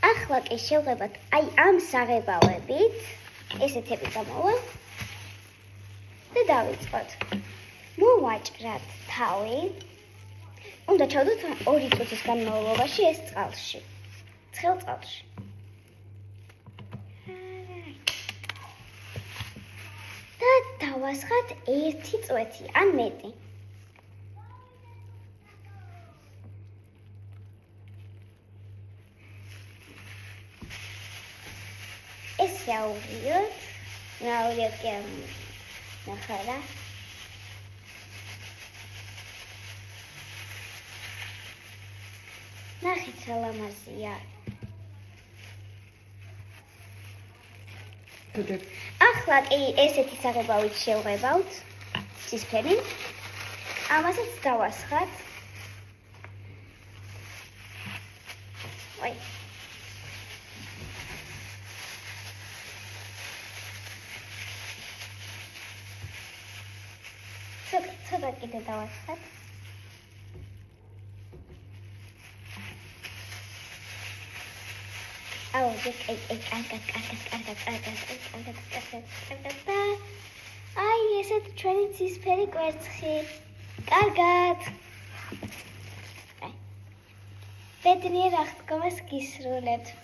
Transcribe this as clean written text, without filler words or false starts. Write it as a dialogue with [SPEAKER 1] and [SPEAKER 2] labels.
[SPEAKER 1] ახლა კი შევღებათ აი ამ საღებავებით ესეთები გამოვა და დავიწყოთ. მოვაჭრათ თავი. უნდა ჩავდოთ 2 წუთის განმავლობაში ეს წყალში. ცხელ წყალში. და დავასხათ 1 წვეთი ან მეტი. ეს რაურიოთ კი ნახარა. ნახეთ რა ლამაზია. ახლა კი ესეთი საღებავით შევღებავთ ცისფერი. ამასაც დავასხათ. ცოტა კიდე დავასხათ. აუ, კარგად. აი, ესეთ ჩვენი ცისფერი კვერცხი. კარგად. ბედნიერ აღდგომას გისრულებთ.